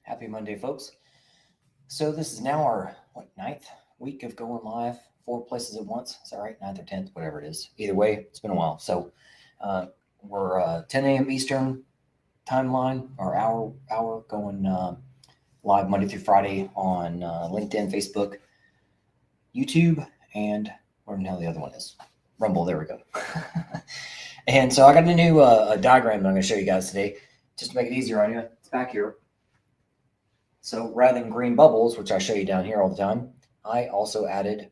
Happy Monday, folks. So this is now our, ninth week of going live, 4 places at once. Is that right? 9th or 10th, whatever it is. Either way, it's been a while. So we're 10 a.m. Eastern timeline, or hour going live Monday through Friday on LinkedIn, Facebook, YouTube, and where the hell the other one is. Rumble, there we go. And so I got a new diagram that I'm going to show you guys today, just to make it easier on you. It's back here. So rather than green bubbles, which I show you down here all the time, I also added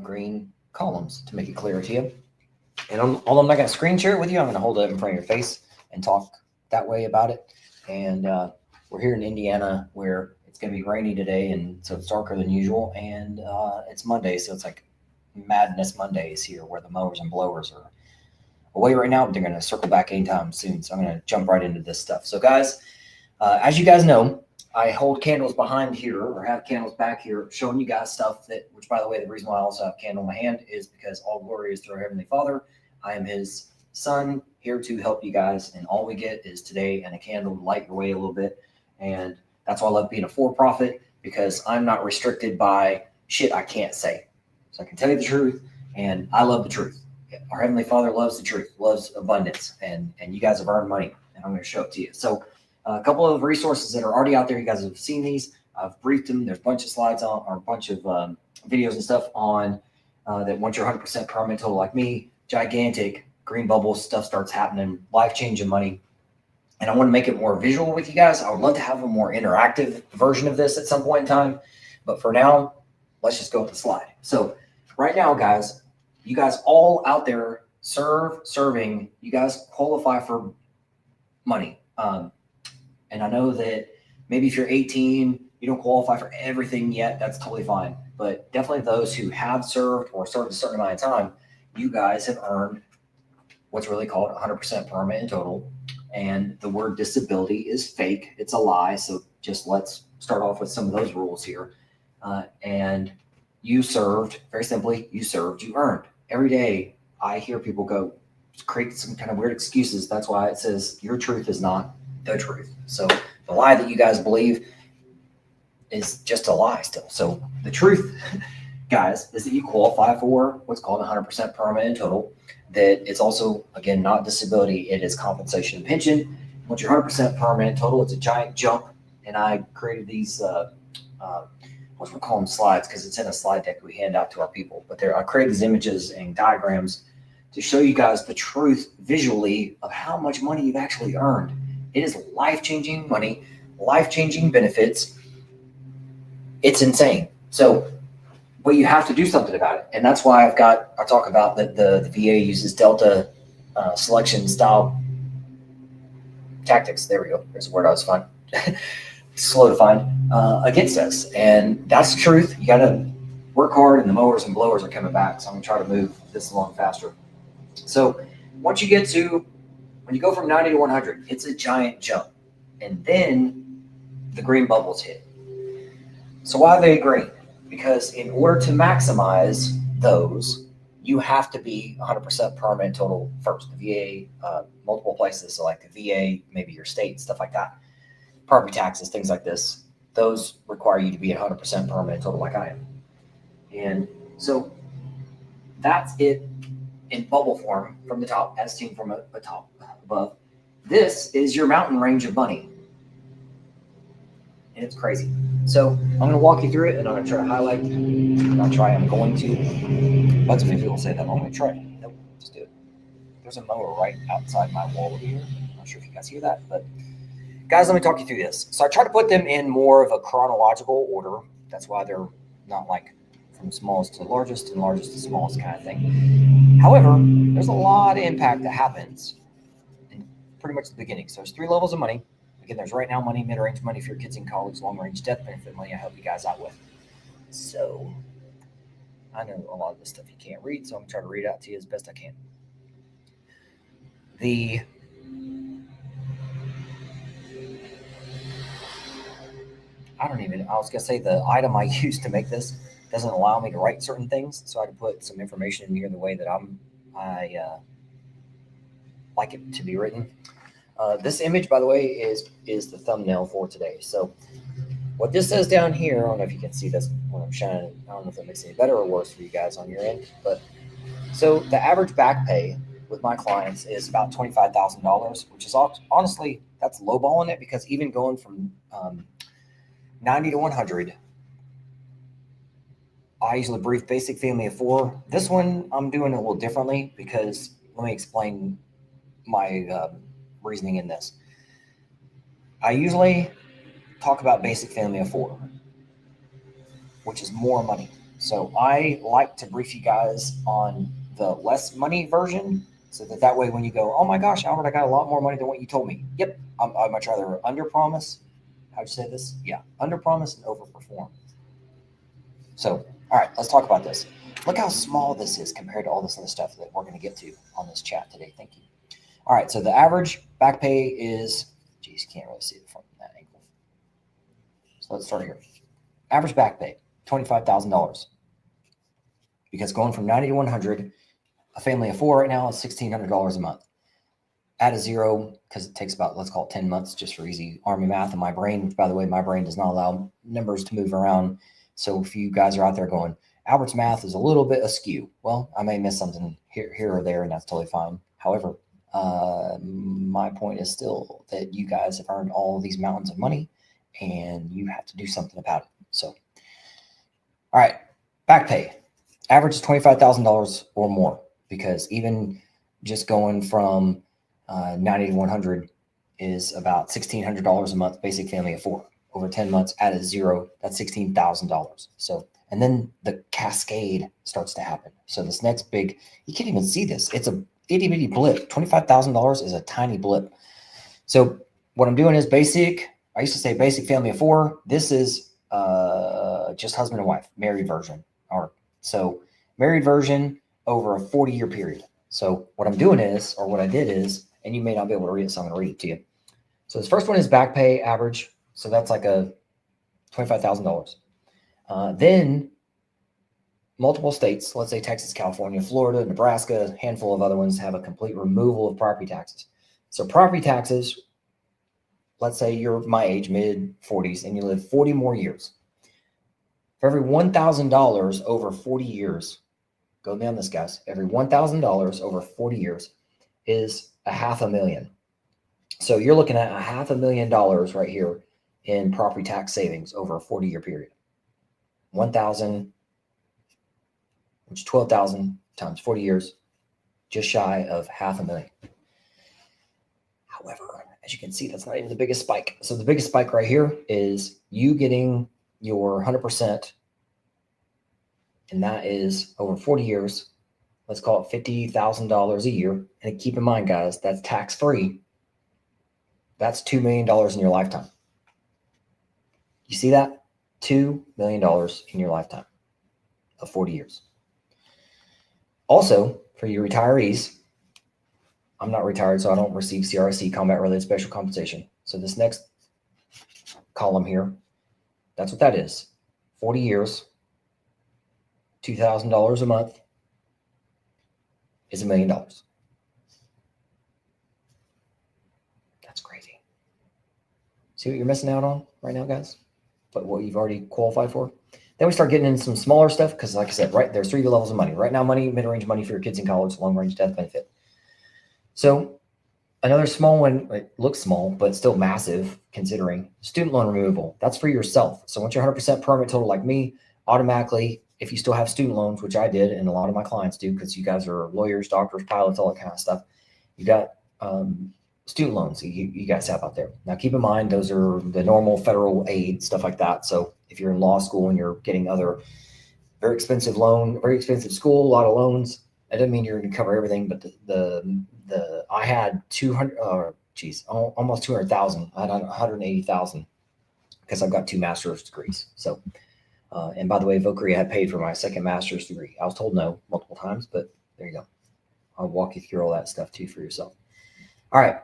green columns to make it clearer to you. And although I'm not going to screen share it with you, I'm going to hold it up in front of your face and talk that way about it. And we're here in Indiana where it's going to be rainy today, and so it's darker than usual. And it's Monday, so it's like Madness Mondays here, where the mowers and blowers are away right now, but they're going to circle back anytime soon. So I'm going to jump right into this stuff. So guys, as you guys know, I hold candles behind here, or have candles back here, showing you guys stuff that, which by the way, the reason why I also have a candle in my hand is because all glory is through our Heavenly Father. I am His son, here to help you guys. And all we get is today and a candle to light your way a little bit. And that's why I love being a for-profit, because I'm not restricted by shit I can't say. So I can tell you the truth, and I love the truth. Our Heavenly Father loves the truth, loves abundance, and you guys have earned money, and I'm going to show it to you. So a couple of resources that are already out there. You guys have seen these. I've briefed them. There's a bunch of slides on, or a bunch of videos and stuff on that once you're 100% permanent total like me, gigantic green bubble stuff starts happening, life-changing money. And I want to make it more visual with you guys. I would love to have a more interactive version of this at some point in time. But for now, let's just go with the slide. So right now, guys, you guys all out there serving, you guys qualify for money. And I know that maybe if you're 18, you don't qualify for everything yet. That's totally fine. But definitely those who have served or served a certain amount of time, you guys have earned what's really called 100% permanent in total. And the word disability is fake. It's a lie. So just let's start off with some of those rules here. And you served, very simply, you served, you earned. Every day I hear people go create some kind of weird excuses. That's why it says your truth is not the truth. So the lie that you guys believe is just a lie still. So the truth, guys, is that you qualify for what's called 100% permanent in total. That it's also, again, not disability. It is compensation and pension. Once you're 100% permanent total, it's a giant jump. And I created these, what we call them, slides, because it's in a slide deck we hand out to our people. But I created these images and diagrams to show you guys the truth visually of how much money you've actually earned. It is life-changing money, life-changing benefits. It's insane. So, but you have to do something about it. And that's why I talk about that the VA uses Delta selection style tactics. There we go. There's a word I was finding. Slow to find against us. And that's the truth. You got to work hard, and the mowers and blowers are coming back. So I'm going to try to move this along faster. So once you get to, when you go from 90 to 100, it's a giant jump. And then the green bubbles hit. So why are they green? Because in order to maximize those, you have to be 100% permanent total first. The VA, multiple places, so like the VA, maybe your state, stuff like that. Property taxes, things like this, those require you to be 100% permanent total like I am. And so that's it in bubble form from the top, as seen from a top above. This is your mountain range of money. And it's crazy. So I'm going to walk you through it, and I'm going to try to highlight. I'm going to. Lots of people say that. I'm going to try it. Nope, just do it. There's a mower right outside my wall over here. I'm not sure if you guys hear that, but guys, let me talk you through this. So I try to put them in more of a chronological order. That's why they're not like from smallest to largest and largest to smallest kind of thing. However, there's a lot of impact that happens in pretty much the beginning. So there's 3 levels of money. Again, there's right now money, mid-range money for your kids in college, long-range death benefit money I help you guys out with. So I know a lot of this stuff you can't read, so I'm going to try to read it out to you as best I can. I was going to say the item I used to make this doesn't allow me to write certain things, so I had to put some information in here the way that I like it to be written. This image, by the way, is the thumbnail for today. So what this says down here, I don't know if you can see this when I'm shining. I don't know if that makes it any better or worse for you guys on your end, but so the average back pay with my clients is about $25,000, which is honestly, that's lowballing it, because even going from 90 to 100, I usually brief basic family of 4. This one I'm doing a little differently, because let me explain my reasoning in this. I usually talk about basic family of 4, which is more money. So I like to brief you guys on the less money version, so that way when you go, oh my gosh, Albert, I got a lot more money than what you told me. Yep, I'd much rather under promise. How'd you say this? Yeah, under promise and over perform. So, all right, let's talk about this. Look how small this is compared to all this other stuff that we're going to get to on this chat today. Thank you. All right, so the average back pay is, geez, can't really see it from that angle. So let's start here. Average back pay, $25,000. Because going from 90 to 100, a family of 4 right now is $1,600 a month. Add a 0, because it takes about, let's call it 10 months just for easy Army math. And my brain, by the way, my brain does not allow numbers to move around. So if you guys are out there going, Albert's math is a little bit askew, well, I may miss something here or there, and that's totally fine. However, my point is still that you guys have earned all these mountains of money, and you have to do something about it. So, all right, back pay. Average is $25,000 or more, because even just going from 90 to 100 is about $1,600 a month, basic family of 4. Over 10 months, add a 0, that's $16,000. So, and then the cascade starts to happen. So this next big, you can't even see this. It's a itty bitty blip. $25,000 is a tiny blip. So what I'm doing is basic. I used to say basic family of 4. This is just husband and wife, married version. Or so married version over a 40-year period. So what I'm doing is, or what I did is, and you may not be able to read it, so I'm going to read it to you. So this first one is back pay average. So that's like a $25,000. Then multiple states, let's say Texas, California, Florida, Nebraska, a handful of other ones have a complete removal of property taxes. So property taxes, let's say you're my age, mid 40s, and you live 40 more years. For every $1,000 over 40 years, go down this, guys, every $1,000 over 40 years is $500,000. So you're looking at $500,000 right here in property tax savings over a 40-year period. 1,000, which is 12,000 times 40 years, just shy of $500,000. However, as you can see, that's not even the biggest spike. So the biggest spike right here is you getting your 100%, and that is over 40 years. Let's call it $50,000 a year. And keep in mind, guys, that's tax-free. That's $2 million in your lifetime. You see that? $2 million in your lifetime of 40 years. Also, for you retirees, I'm not retired, so I don't receive CRSC, combat-related special compensation. So this next column here, that's what that is. 40 years, $2,000 a month is $1 million. That's crazy. See what you're missing out on right now, guys? But what you've already qualified for. Then we start getting into some smaller stuff, because like I said, right, there's 3 levels of money. Right now, money, mid-range money for your kids in college, long-range death benefit. So another small one, it looks small, but still massive considering student loan removal. That's for yourself. So once you're 100% permanent total like me, automatically, if you still have student loans, which I did, and a lot of my clients do, because you guys are lawyers, doctors, pilots, all that kind of stuff, you got student loans you guys have out there. Now, keep in mind, those are the normal federal aid, stuff like that. So if you're in law school and you're getting other very expensive school, a lot of loans, that doesn't mean you're going to cover everything. But I had almost 200,000. I had 180,000 because I've got 2 master's degrees. So, and by the way, Vocree had paid for my second master's degree. I was told no multiple times, but there you go. I'll walk you through all that stuff too for yourself. All right.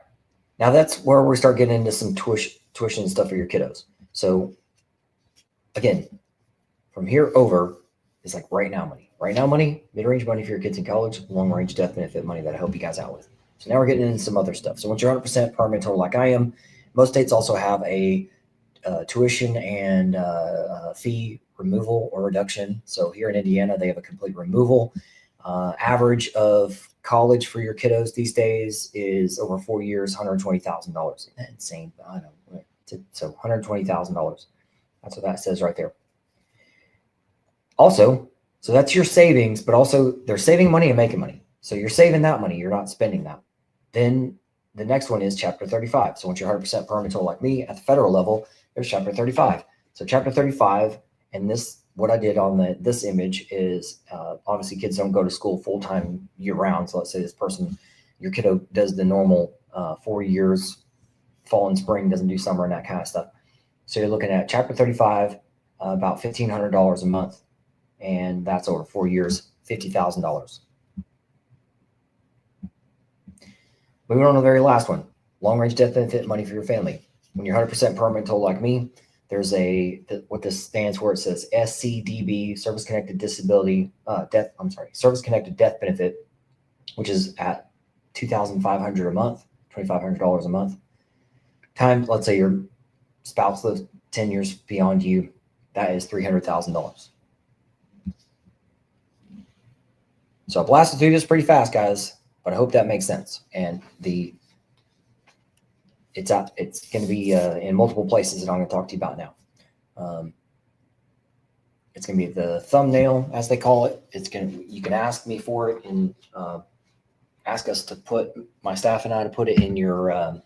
Now that's where we start getting into some tuition stuff for your kiddos. So again, from here over is like right now money. Right now money, mid-range money for your kids in college, long-range death benefit money that I help you guys out with. So now we're getting into some other stuff. So once you're 100% permanent total like I am, most states also have a tuition and fee removal or reduction. So here in Indiana, they have a complete removal. Average of college for your kiddos these days is over 4 years, $120,000. Isn't that insane? I know. So $120,000. That's what that says right there. Also, so that's your savings, but also they're saving money and making money. So you're saving that money. You're not spending that. Then the next one is Chapter 35. So once you're 100% permanent total like me at the federal level, there's Chapter 35. So Chapter 35, and this, what I did on this image is obviously kids don't go to school full-time year-round. So let's say this person, your kiddo does the normal 4 years, fall and spring, doesn't do summer and that kind of stuff. So you're looking at Chapter 35, about $1,500 a month. And that's over 4 years, $50,000. Moving on to the very last one, long-range death benefit money for your family. When you're 100% permanent total like me, there's what this stands for. It says SCDB, service-connected disability service-connected death benefit, which is at $2,500 a month, $2,500 a month. Times, let's say your spouse lives 10 years beyond you, that is $300,000. So I blasted through this pretty fast, guys, but I hope that makes sense. And it's going to be in multiple places that I'm going to talk to you about now. It's going to be the thumbnail, as they call it. You can ask me for it and ask us to put, my staff and I, to put it in your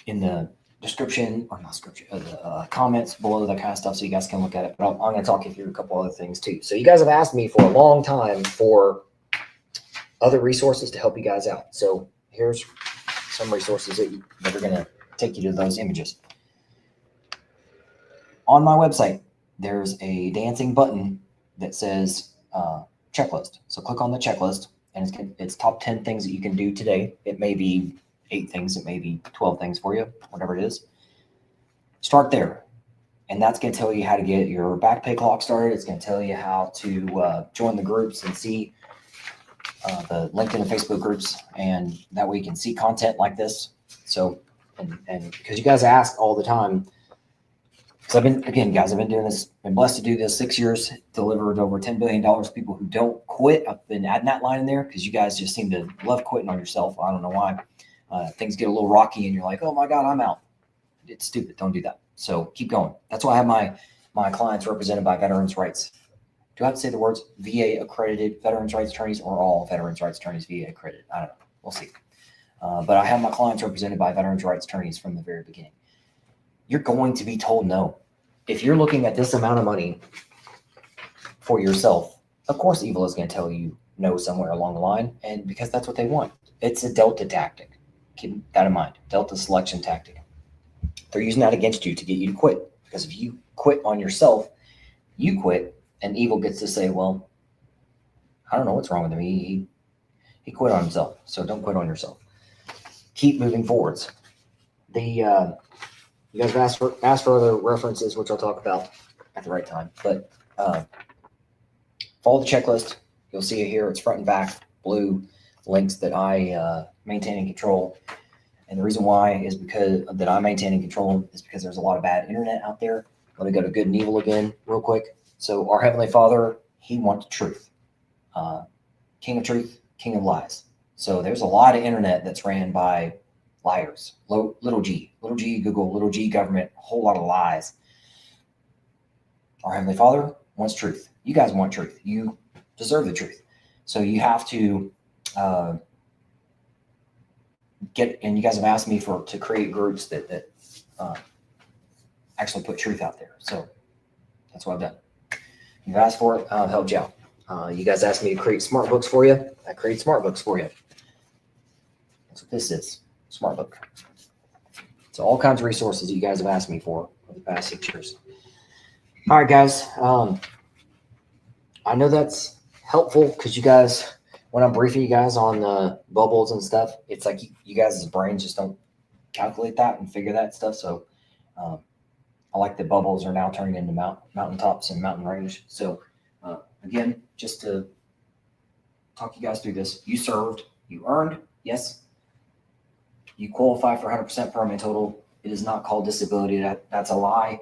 in the description, or not description, the comments below, that kind of stuff, so you guys can look at it. But I'm going to talk you through a couple other things too. So you guys have asked me for a long time for other resources to help you guys out. So here's some resources that are going to take you to those images. On my website, there's a dancing button that says checklist. So click on the checklist, and it's top 10 things that you can do today. It may be 8 things, it may be 12 things for you, whatever it is. Start there. And that's going to tell you how to get your back pay clock started. It's going to tell you how to join the groups and see the LinkedIn and Facebook groups. And that way you can see content like this. So, and because you guys ask all the time, because I've been doing this, been blessed to do this 6 years, delivered over $10 billion to people who don't quit. I've been adding that line in there because you guys just seem to love quitting on yourself. I don't know why. Things get a little rocky and you're like, oh my God, I'm out. It's stupid. Don't do that. So keep going. That's why I have my clients represented by Veterans Rights. Do I have to say the words VA accredited veterans rights attorneys, or all veterans rights attorneys VA accredited? I don't know. We'll see. But I have my clients represented by veterans rights attorneys from the very beginning. You're going to be told no. If you're looking at this amount of money for yourself, of course, evil is going to tell you no somewhere along the line. And because that's what they want. It's a Delta tactic. Keep that in mind. Delta selection tactic. They're using that against you to get you to quit. Because if you quit on yourself, you quit, and evil gets to say, well, I don't know what's wrong with him. He quit on himself. So don't quit on yourself. Keep moving forwards. You guys have asked for other references, which I'll talk about at the right time. But follow the checklist. You'll see it here. It's front and back, blue links that I maintain and control. And the reason why is because that I maintain and control is because there's a lot of bad internet out there. Let me go to good and evil again real quick. So our Heavenly Father, he wants truth. King of truth, king of lies. So there's a lot of internet that's ran by liars. Little g Google, little g government, a whole lot of lies. Our Heavenly Father wants truth. You guys want truth. You deserve the truth. So you have to and you guys have asked me to create groups that actually put truth out there. So that's what I've done. You've asked for it, I've helped you out. You guys asked me to create smart books for you. I create smart books for you. That's what this is, smart book. So all kinds of resources that you guys have asked me for the past 6 years. All right, guys. I know that's helpful because you guys, when I'm briefing you guys on the bubbles and stuff, it's like you guys' brains just don't calculate that and figure that stuff. So I like that bubbles are now turning into mountaintops and mountain range. So again, just to talk you guys through this, you served, You earned, yes. You qualify for 100% permanent total. It is not called disability. That's a lie.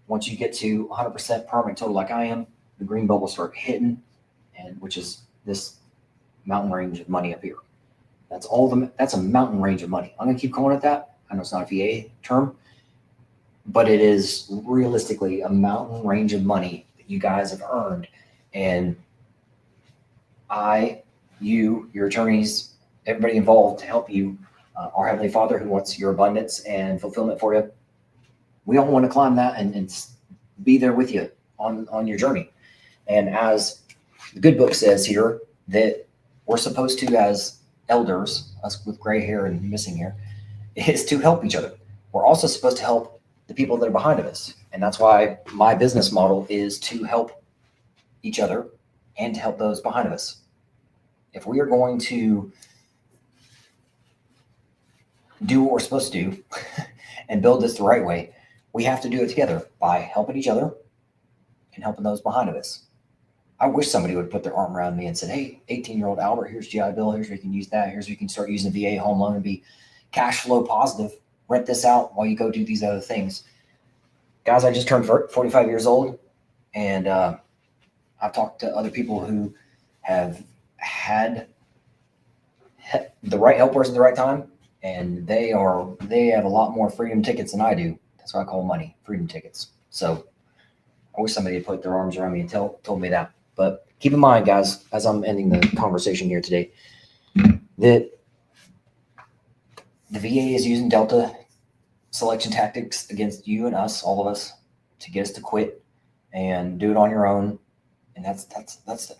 Once you get to 100% permanent total like I am, the green bubbles start hitting, and which is this mountain range of money up here. That's a mountain range of money. I'm gonna keep calling it that. I know it's not a VA term, but it is realistically a mountain range of money that you guys have earned. And your attorneys, everybody involved to help you, our Heavenly Father who wants your abundance and fulfillment for you. We all want to climb that and be there with you on your journey. And as the good book says here, that we're supposed to, as elders, us with gray hair and missing hair, is to help each other. We're also supposed to help the people that are behind of us. And that's why my business model is to help each other and to help those behind of us. If we are going to do what we're supposed to do and build this the right way, we have to do it together by helping each other and helping those behind of us. I wish somebody would put their arm around me and said, hey, 18-year-old Albert, here's GI Bill. Here's where you can use that. Here's where you can start using VA home loan and be cash flow positive. Rent this out while you go do these other things. Guys, I just turned 45 years old, and I've talked to other people who have had the right helpers at the right time, and they have a lot more freedom tickets than I do. That's what I call money, freedom tickets. So I wish somebody had put their arms around me and told me that. But keep in mind, guys, as I'm ending the conversation here today, that the VA is using Delta selection tactics against you and us, all of us, to get us to quit and do it on your own. And that's the,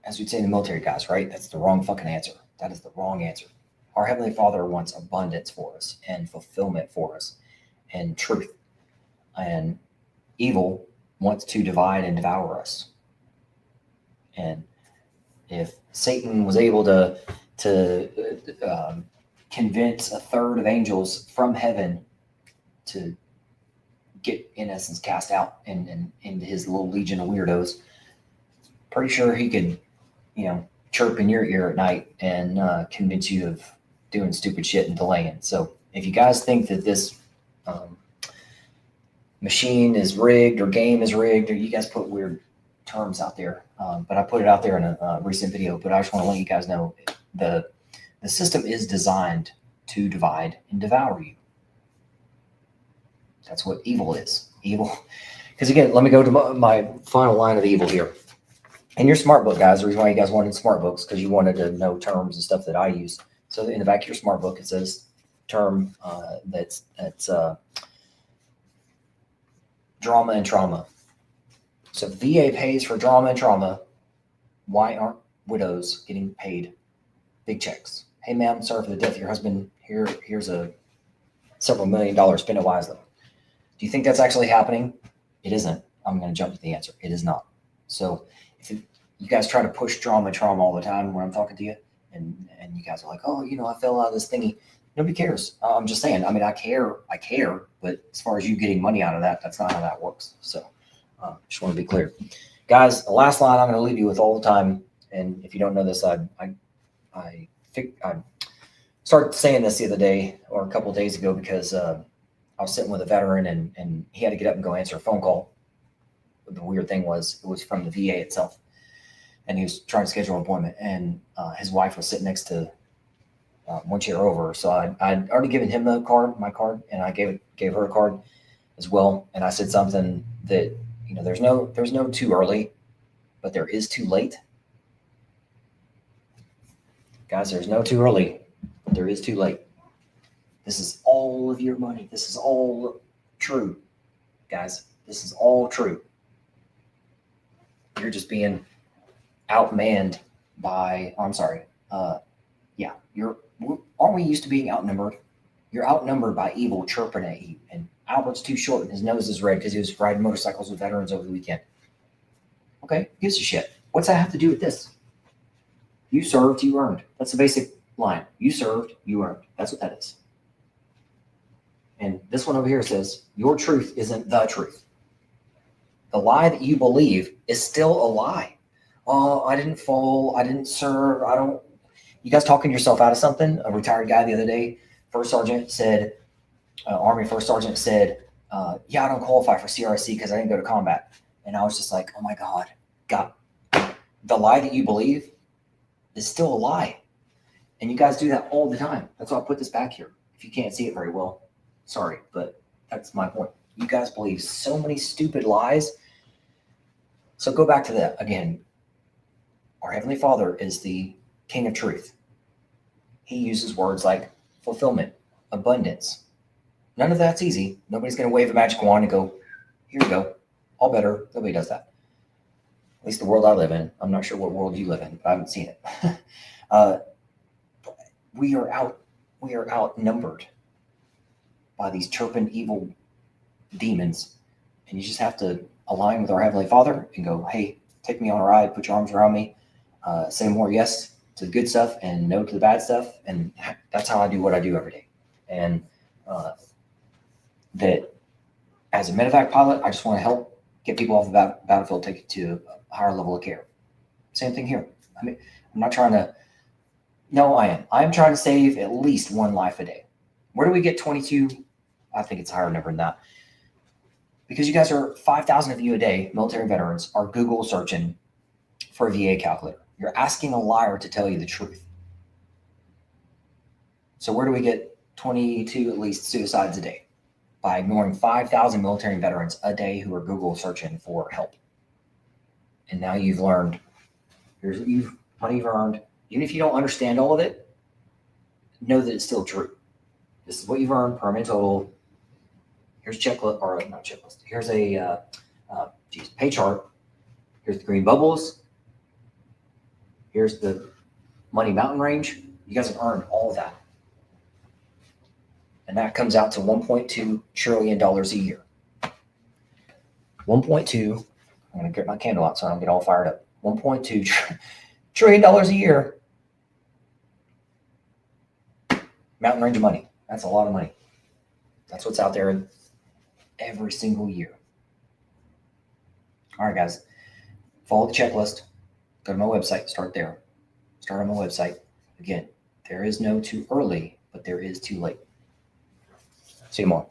as we'd say in the military, guys, right? That's the wrong fucking answer. That is the wrong answer. Our Heavenly Father wants abundance for us and fulfillment for us and truth. And evil wants to divide and devour us. And if Satan was able to convince a third of angels from heaven to get, in essence, cast out and into his little legion of weirdos, pretty sure he could, chirp in your ear at night and convince you of doing stupid shit and delaying. So if you guys think that this machine is rigged or game is rigged, or you guys put weird terms out there, but I put it out there in a recent video, but I just want to let you guys know the system is designed to divide and devour you. That's what evil is. Evil. Because again, let me go to my final line of evil here. In your smart book, guys, the reason why you guys wanted smart books, because you wanted to know terms and stuff that I use. So in the back of your smart book, it says term that's drama and trauma. So VA pays for drama and trauma. Why aren't widows getting paid big checks? Hey, ma'am, sorry for the death of your husband. Here's a several $1 million. Spend it wisely. Do you think that's actually happening? It isn't. I'm going to jump to the answer. It is not. So if you guys try to push drama and trauma all the time when I'm talking to you, and you guys are like, oh, I fell out of this thingy. Nobody cares. I'm just saying. I mean, I care, but as far as you getting money out of that, that's not how that works. So just want to be clear. Guys, the last line I'm going to leave you with all the time, and if you don't know this, I started saying this the other day or a couple of days ago because I was sitting with a veteran and he had to get up and go answer a phone call. The weird thing was it was from the VA itself, and he was trying to schedule an appointment, and his wife was sitting next to one chair over. So I'd already given him my card, and I gave her a card as well. And I said something that, there's no too early, but there is too late. Guys, there's no too early, but there is too late. This is all of your money. This is all true, guys. This is all true. You're just being outmanned by, aren't we used to being outnumbered? You're outnumbered by evil chirping at you. And Albert's too short and his nose is red because he was riding motorcycles with veterans over the weekend. Okay, gives a shit. What's that have to do with this? You served, you earned. That's the basic line. You served, you earned. That's what that is. And this one over here says, your truth isn't the truth. The lie that you believe is still a lie. Oh, I didn't fall. I didn't serve. You guys talking yourself out of something? A retired guy the other day, first sergeant said, Army first sergeant said, yeah, I don't qualify for CRC because I didn't go to combat. And I was just like, oh my God, the lie that you believe is still a lie. And you guys do that all the time. That's why I put this back here. If you can't see it very well, sorry, but that's my point. You guys believe so many stupid lies. So go back to that again. Our Heavenly Father is the King of Truth. He uses words like fulfillment, abundance. None of that's easy. Nobody's going to wave a magic wand and go, here you go, all better. Nobody does that. At least the world I live in. I'm not sure what world you live in, but I haven't seen it. We are outnumbered by these chirping evil demons. And you just have to align with our Heavenly Father and go, hey, take me on a ride, put your arms around me, say more yes to the good stuff and no to the bad stuff. And that's how I do what I do every day. And that as a medevac pilot, I just want to help get people off the battlefield, take it to a higher level of care. Same thing here. I mean, I'm not trying to, no, I am. I am trying to save at least one life a day. Where do we get 22? I think it's a higher number than that. Because you guys are 5,000 of you a day, military veterans, are Google searching for a VA calculator. You're asking a liar to tell you the truth. So where do we get 22 at least suicides a day? By ignoring 5,000 military veterans a day who are Google searching for help. And now you've learned, here's money you've earned. Even if you don't understand all of it, know that it's still true. This is what you've earned per minute total. Here's checklist, or not checklist. Here's a pay chart. Here's the green bubbles. Here's the money mountain range. You guys have earned all of that. And that comes out to $1.2 trillion a year. 1.2, I'm going to get my candle out so I don't get all fired up. $1.2 trillion a year. Mountain range of money. That's a lot of money. That's what's out there every single year. All right, guys. Follow the checklist. Go to my website. Start there. Start on my website. Again, there is no too early, but there is too late. See you tomorrow.